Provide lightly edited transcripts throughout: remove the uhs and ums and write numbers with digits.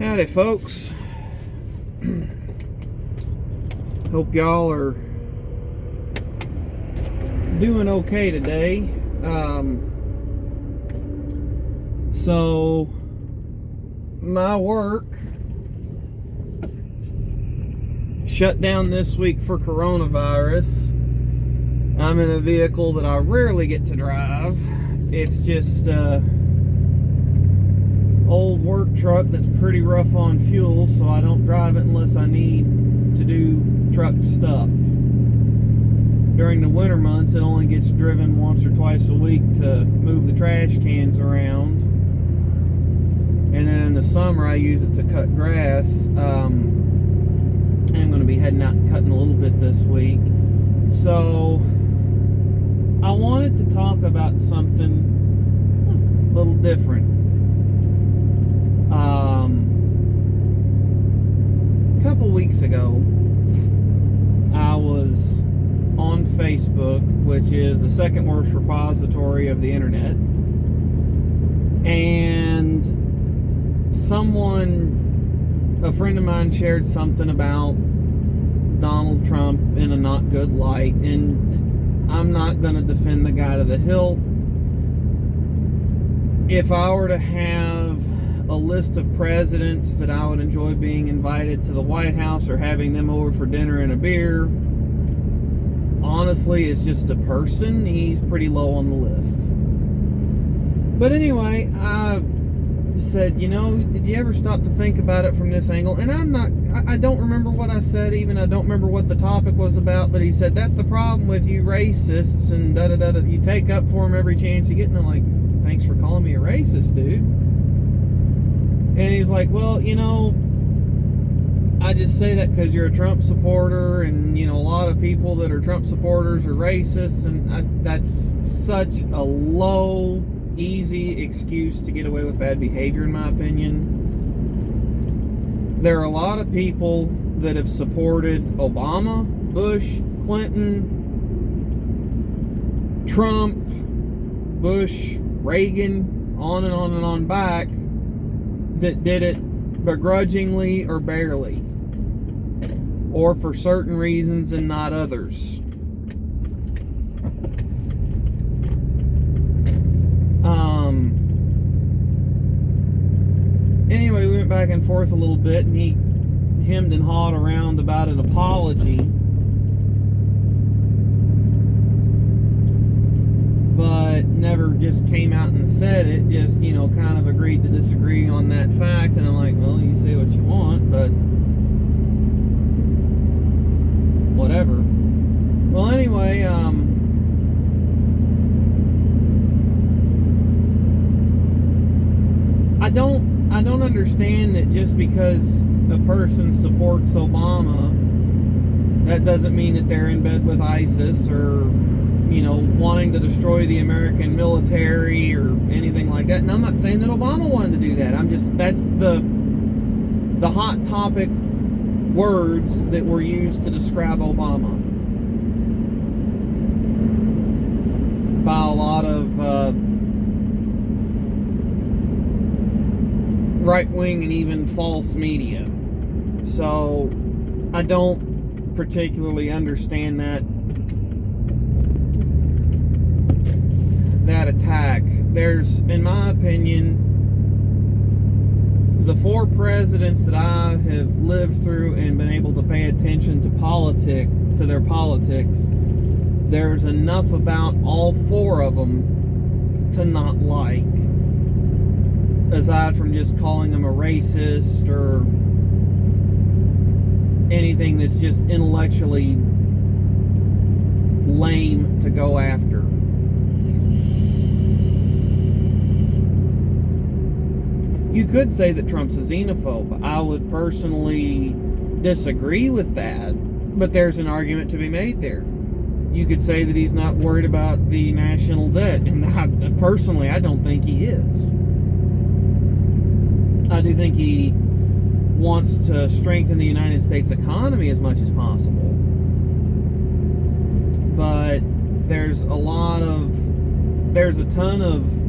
Howdy, folks. Hope y'all are doing okay today. So my work shut down this week for coronavirus. I'm in a vehicle that I rarely get to drive. It's just old work truck that's pretty rough on fuel, so I don't drive it unless I need to do truck stuff. During the winter months, it only gets driven once or twice a week to move the trash cans around. And then in the summer, I use it to cut grass. I'm going to be heading out and cutting a little bit this week. So I wanted to talk about something a little different. A couple weeks ago, I was on Facebook, which is the second worst repository of the internet, and a friend of mine shared something about Donald Trump in a not good light, and I'm not going to defend the guy to the hilt. If I were to have a list of presidents that I would enjoy being invited to the White House or having them over for dinner and a beer, honestly, as just a person, he's pretty low on the list. But anyway, I said, did you ever stop to think about it from this angle? And I don't remember what I said, even I don't remember what the topic was about, but he said, that's the problem with you racists and da-da-da-da, you take up for them every chance you get. And I'm like, thanks for calling me a racist, dude. And he's like, well, I just say that because you're a Trump supporter, and, a lot of people that are Trump supporters are racists, and that's such a low, easy excuse to get away with bad behavior, in my opinion. There are a lot of people that have supported Obama, Bush, Clinton, Trump, Bush, Reagan, on and on and on back, that did it begrudgingly or barely, or for certain reasons and not others. Anyway, we went back and forth a little bit, and he hemmed and hawed around about an apology, but never just came out and said it, just, kind of agreed to disagree on that fact. And I'm like, well, you say what you want, but whatever. Well, anyway, I don't understand that just because a person supports Obama, that doesn't mean that they're in bed with ISIS or wanting to destroy the American military or anything like that. And I'm not saying that Obama wanted to do that. That's the hot topic words that were used to describe Obama by a lot of right-wing and even false media. So I don't particularly understand that attack. There's, in my opinion, the four presidents that I have lived through and been able to pay attention to their politics, there's enough about all four of them to not like, aside from just calling them a racist or anything that's just intellectually lame to go after. You could say that Trump's a xenophobe. I would personally disagree with that, but there's an argument to be made there. You could say that he's not worried about the national debt, and personally, I don't think he is. I do think he wants to strengthen the United States economy as much as possible. But there's a ton of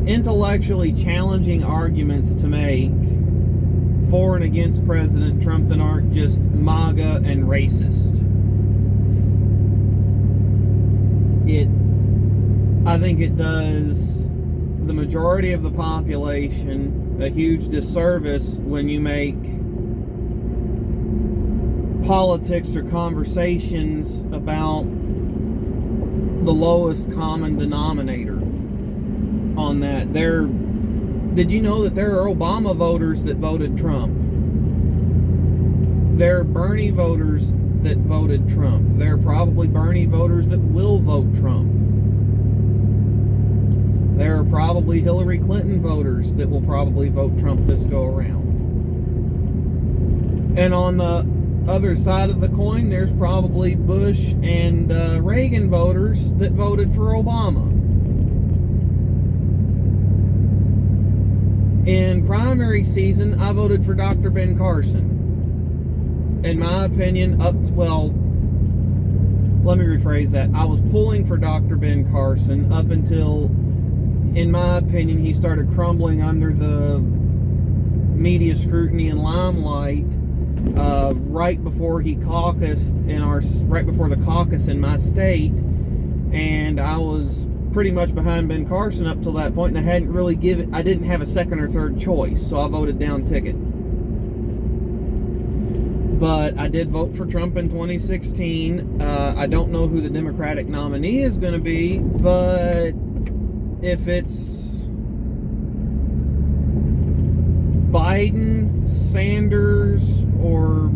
intellectually challenging arguments to make for and against President Trump that aren't just MAGA and racist. I think it does the majority of the population a huge disservice when you make politics or conversations about the lowest common denominator on that. Did you know that there are Obama voters that voted Trump? There are Bernie voters that voted Trump. There are probably Bernie voters that will vote Trump. There are probably Hillary Clinton voters that will probably vote Trump this go around. And on the other side of the coin, there's probably Bush and Reagan voters that voted for Obama. In primary season, I voted for Dr. Ben Carson. In my opinion, let me rephrase that. I was pulling for Dr. Ben Carson up until, in my opinion, he started crumbling under the media scrutiny and limelight right before he caucused right before the caucus in my state, and I was pretty much behind Ben Carson up till that point, and I didn't have a second or third choice, so I voted down ticket. But I did vote for Trump in 2016. I don't know who the Democratic nominee is going to be, but if it's Biden, Sanders, or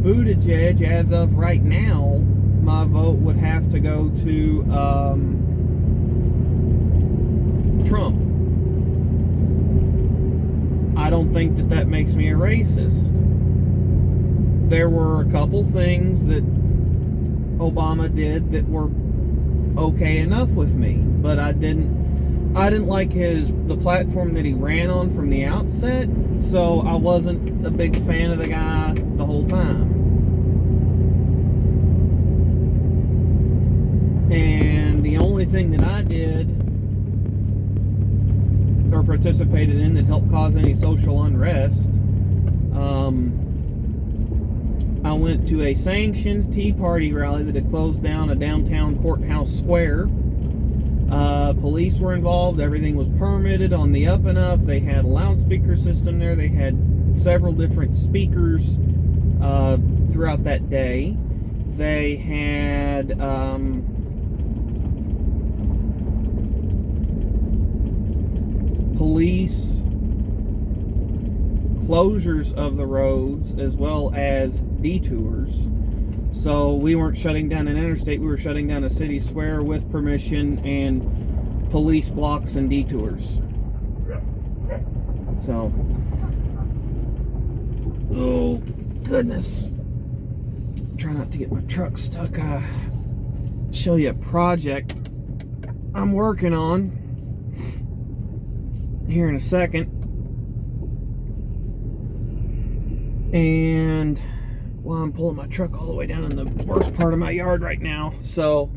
Buttigieg, as of right now, my vote would have to go to Trump. I don't think that makes me a racist. There were a couple things that Obama did that were okay enough with me, but I didn't like the platform that he ran on from the outset, so I wasn't a big fan of the guy the whole time. And the only thing that I did or participated in that helped cause any social unrest, I went to a sanctioned Tea Party rally that had closed down a downtown courthouse square. Police were involved. Everything was permitted on the up and up. They had a loudspeaker system there. They had several different speakers throughout that day. They had police closures of the roads as well as detours. So we weren't shutting down an interstate, we were shutting down a city square with permission and police blocks and detours. So, oh goodness, try not to get my truck stuck. Show you a project I'm working on here in a second. And I'm pulling my truck all the way down in the worst part of my yard right now. So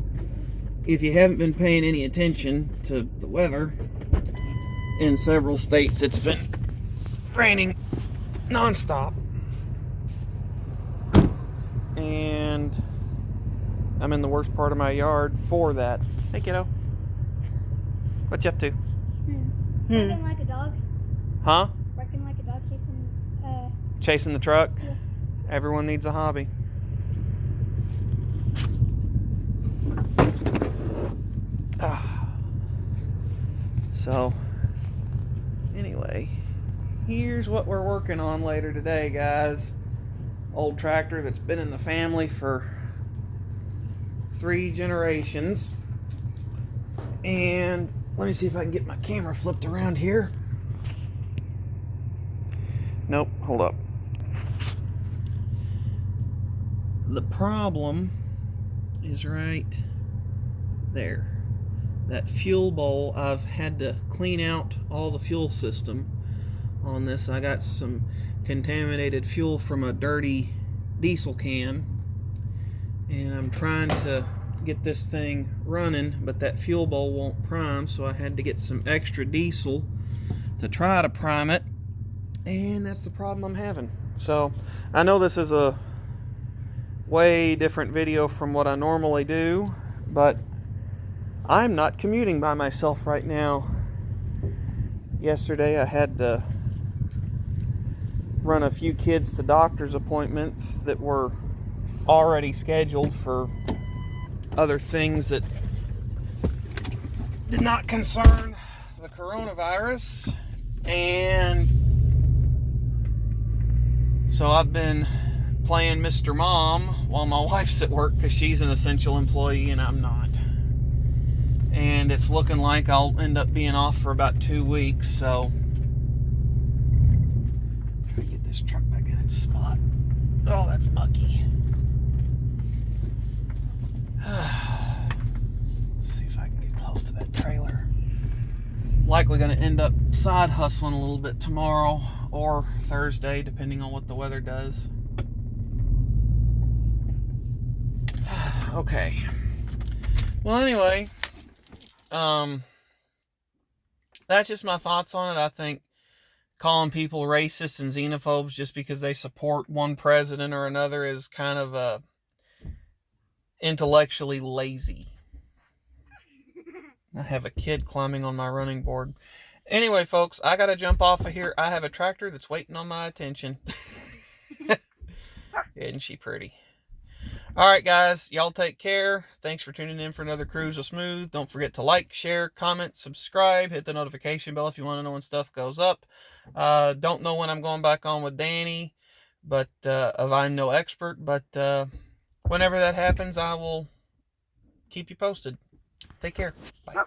if you haven't been paying any attention to the weather, in several states it's been raining nonstop, and I'm in the worst part of my yard for that. Hey kiddo, what you up to? Barking like a dog. Huh? Barking like a dog Chasing the truck? Yeah. Everyone needs a hobby. So, anyway, here's what we're working on later today, guys. Old tractor that's been in the family for 3 generations. And let me see if I can get my camera flipped around here. Nope, hold up. The problem is right there. That fuel bowl, I've had to clean out all the fuel system on this. I got some contaminated fuel from a dirty diesel can, and I'm trying to get this thing running, but that fuel bowl won't prime, so I had to get some extra diesel to try to prime it. And that's the problem I'm having. So, I know this is a way different video from what I normally do, but I'm not commuting by myself right now. Yesterday I had to run a few kids to doctor's appointments that were already scheduled for other things that did not concern the coronavirus. And so I've been playing Mr. Mom while my wife's at work because she's an essential employee and I'm not. And it's looking like I'll end up being off for about 2 weeks, so try to get this truck back in its spot. Oh, that's mucky. Let's see if I can get close to that trailer. Likely going to end up side hustling a little bit tomorrow or Thursday, depending on what the weather does. Okay. Well, anyway, that's just my thoughts on it. I think calling people racists and xenophobes just because they support one president or another is kind of intellectually lazy. I have a kid climbing on my running board. Anyway, folks, I gotta jump off of here. I have a tractor that's waiting on my attention. Isn't she pretty? Alright, guys, y'all take care. Thanks for tuning in for another Cruise with Smooth. Don't forget to like, share, comment, subscribe, hit the notification bell if you want to know when stuff goes up. Don't know when I'm going back on with Danny, but I'm no expert, but whenever that happens, I will keep you posted. Take care. Bye.